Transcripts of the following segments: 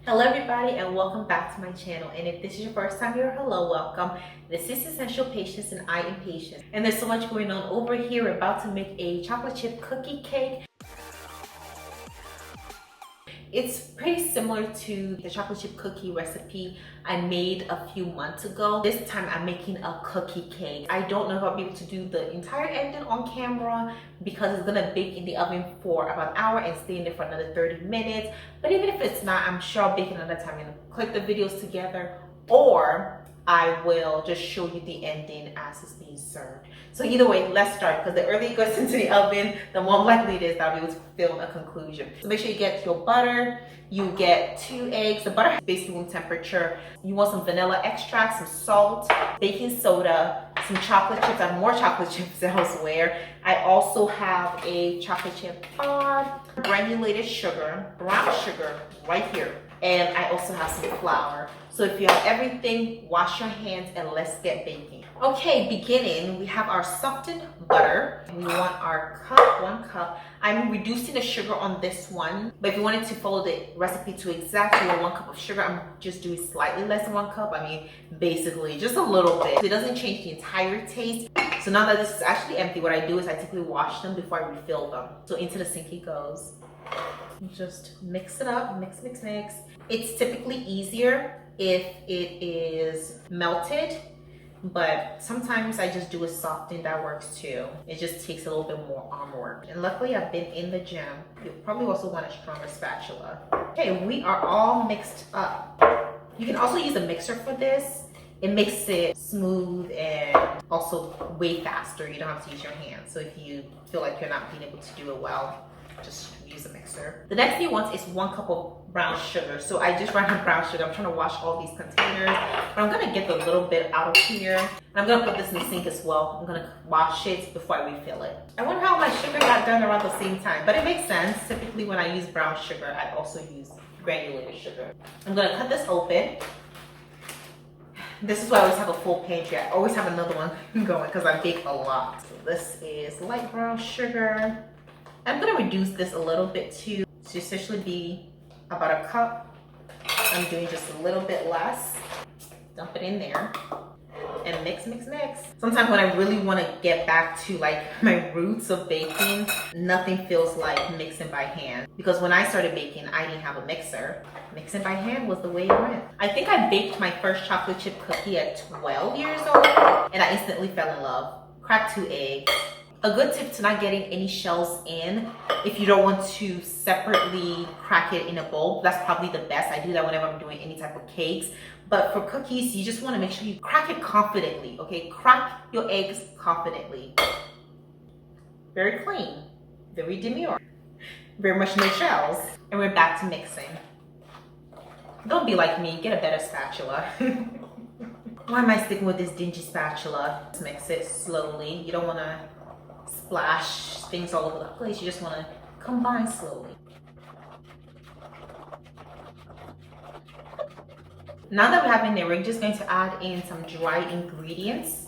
Hello everybody and welcome back to my channel, and if this is your first time here, hello, welcome. This is Essential Patience and I Am Patient, and there's so much going on over here. We're about to make a chocolate chip cookie cake. It's pretty similar to the chocolate chip cookie recipe I made a few months ago. This time I'm making a cookie cake. I don't know if I'll be able to do the entire editing on camera because it's gonna bake in the oven for about an hour and stay in there for another 30 minutes. But even if it's not, I'm sure I'll bake another time and clip the videos together, or I will just show you the ending as it's being served. So either way, let's start, because the earlier it goes into the oven, the more likely it is that I'll be able to film a conclusion. So make sure you get your butter, you get 2 eggs. The butter is basically room temperature. You want some vanilla extract, some salt, baking soda, some chocolate chips. I have more chocolate chips elsewhere. I also have a chocolate chip bar, granulated sugar, brown sugar right here. And I also have some flour. So if you have everything, wash your hands and let's get baking. Okay, beginning, we have our softened butter. We want our cup, 1 cup. I'm reducing the sugar on this one, but if you wanted to follow the recipe to exactly 1 cup of sugar, I'm just doing slightly less than 1 cup. I mean, basically just a little bit. It doesn't change the entire taste. So now that this is actually empty, what I do is I typically wash them before I refill them. So into the sink it goes. Just mix it up, mix. It's typically easier if it is melted, but sometimes I just do a softening, that works too. It just takes a little bit more arm work. And luckily I've been in the gym. You probably also want a stronger spatula. Okay, we are all mixed up. You can also use a mixer for this. It makes it smooth and also way faster. You don't have to use your hands. So if you feel like you're not being able to do it well, just use a mixer. The next thing you want is 1 cup of brown sugar. So I just ran out of brown sugar. I'm trying to wash all these containers, but I'm gonna get the little bit out of here. And I'm gonna put this in the sink as well. I'm gonna wash it before I refill it. I wonder how my sugar got done around the same time, but it makes sense. Typically when I use brown sugar, I also use granulated sugar. I'm gonna cut this open. This is why I always have a full pantry. I always have another one going because I bake a lot. So this is light brown sugar. I'm gonna reduce this a little bit too. So essentially be about 1 cup. I'm doing just a little bit less. Dump it in there and mix. Sometimes when I really want to get back to like my roots of baking, nothing feels like mixing by hand. Because when I started baking, I didn't have a mixer. Mixing by hand was the way it went. I think I baked my first chocolate chip cookie at 12 years old and I instantly fell in love. Cracked 2 eggs. A good tip to not getting any shells in, if you don't want to separately crack it in a bowl, that's probably the best. I do that whenever I'm doing any type of cakes. But for cookies, you just want to make sure you crack it confidently, okay? Crack your eggs confidently. Very clean, very demure, very much no shells. And we're back to mixing. Don't be like me, get a better spatula. Why am I sticking with this dingy spatula? Let's mix it slowly. You don't want to splash things all over the place. You just want to combine slowly. Now that we have in there, we're just going to add in some dry ingredients.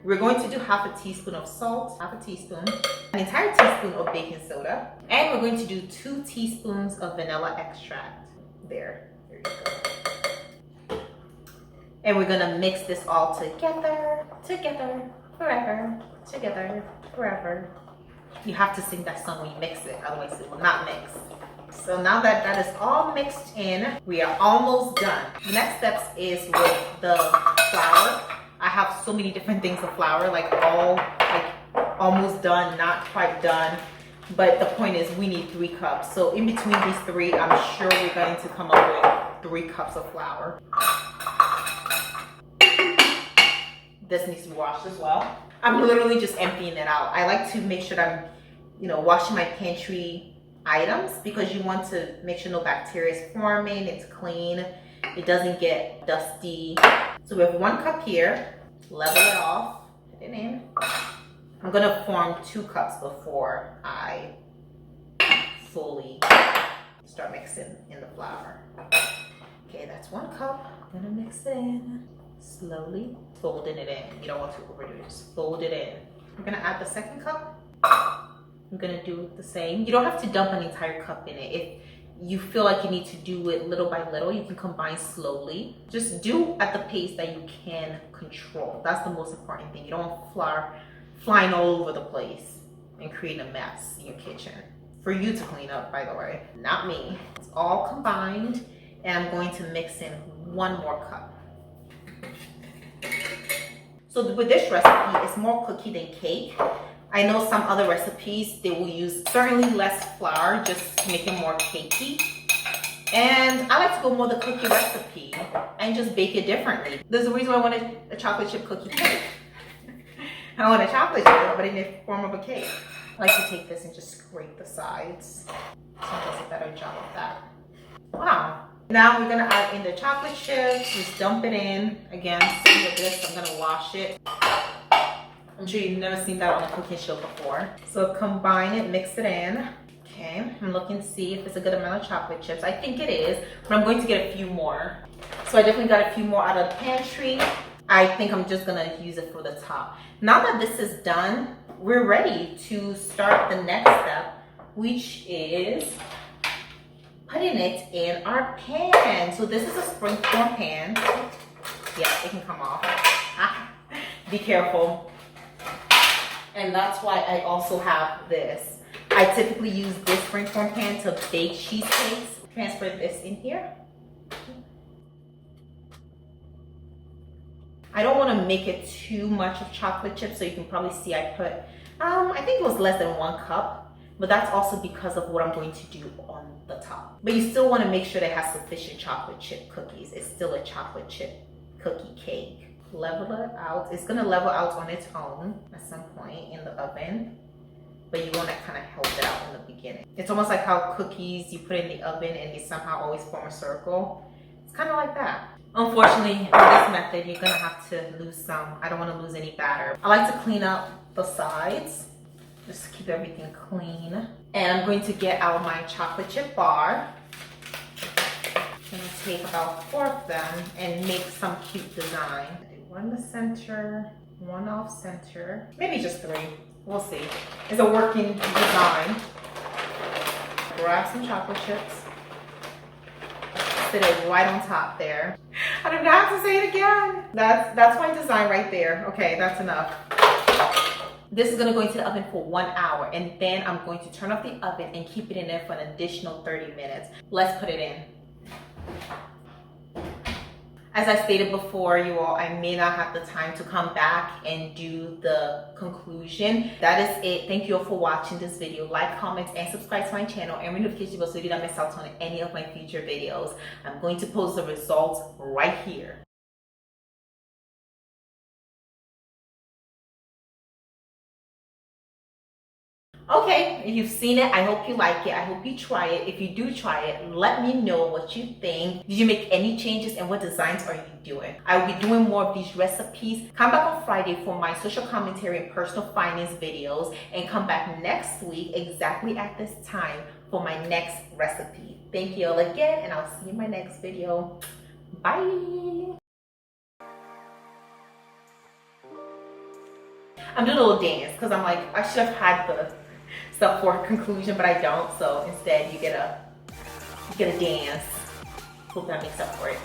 We're going to do half a teaspoon of salt, half a teaspoon, an entire teaspoon of baking soda, and we're going to do 2 teaspoons of vanilla extract. There you go. And we're gonna mix this all together, forever. You have to sing that song when you mix it, otherwise it will not mix. So now that that is all mixed in, we are almost done. The next steps is with the flour. I have so many different things of flour, like almost done, not quite done. But the point is we need 3 cups. So in between these 3, I'm sure we're going to come up with 3 cups of flour. This needs to be washed as well. I'm literally just emptying it out. I like to make sure that I'm, washing my pantry items because you want to make sure no bacteria is forming, it's clean, it doesn't get dusty. So we have 1 cup here, level it off, put it in. I'm gonna form 2 cups before I fully start mixing in the flour. Okay, that's 1 cup. I'm gonna mix it in slowly, folding it in. You don't want to overdo it, just fold it in. I'm gonna add the 2nd cup. I'm gonna do the same. You don't have to dump an entire cup in it. If you feel like you need to do it little by little, you can combine slowly. Just do at the pace that you can control. That's the most important thing. You don't want flour flying all over the place and creating a mess in your kitchen. For you to clean up, by the way, not me. It's all combined, and I'm going to mix in 1 more cup. So with this recipe, it's more cookie than cake. I know some other recipes, they will use certainly less flour, just to make it more cakey. And I like to go more the cookie recipe and just bake it differently. There's a reason why I wanted a chocolate chip cookie cake. I want a chocolate chip, but in the form of a cake. I like to take this and just scrape the sides. So it does a better job of that. Wow. Now we're gonna add in the chocolate chips. Just dump it in. Again, same with this, I'm gonna wash it. I'm sure you've never seen that on a cooking show before. So combine it, mix it in. Okay, I'm looking to see if it's a good amount of chocolate chips. I think it is, but I'm going to get a few more. So I definitely got a few more out of the pantry. I think I'm just gonna use it for the top. Now that this is done, we're ready to start the next step, which is putting it in our pan. So this is a springform pan. Yeah, it can come off. Be careful. And that's why I also have this. I typically use this springform pan to bake cheesecakes. Transfer this in here. I don't want to make it too much of chocolate chips, so you can probably see I put, I think it was less than 1 cup. But that's also because of what I'm going to do on the top. But you still want to make sure that it has sufficient chocolate chip cookies. It's still a chocolate chip cookie cake. Level it out. It's going to level out on its own at some point in the oven. But you want to kind of help it out in the beginning. It's almost like how cookies you put in the oven and they somehow always form a circle. It's kind of like that. Unfortunately, with this method, you're going to have to lose some. I don't want to lose any batter. I like to clean up the sides. Just to keep everything clean. And I'm going to get out my chocolate chip bar. I'm going to take about 4 of them and make some cute design. I do 1 in the center, 1 off center, maybe just 3. We'll see. It's a working design. Grab some chocolate chips. Sit it right on top there. I don't have to say it again. That's my design right there. Okay, that's enough. This is gonna go into the oven for 1 hour, and then I'm going to turn off the oven and keep it in there for an additional 30 minutes. Let's put it in. As I stated before, you all, I may not have the time to come back and do the conclusion. That is it. Thank you all for watching this video. Like, comment, and subscribe to my channel, and ring the notification bell so you do not miss out on any of my future videos. I'm going to post the results right here. Okay, if you've seen it, I hope you like it. I hope you try it. If you do try it, let me know what you think. Did you make any changes, and what designs are you doing? I will be doing more of these recipes. Come back on Friday for my social commentary and personal finance videos, and come back next week exactly at this time for my next recipe. Thank you all again, and I'll see you in my next video. Bye. I'm doing a little dance because I'm like, I should have had the stuff for a conclusion, but I don't. So instead, you get a dance. Hope that makes up for it.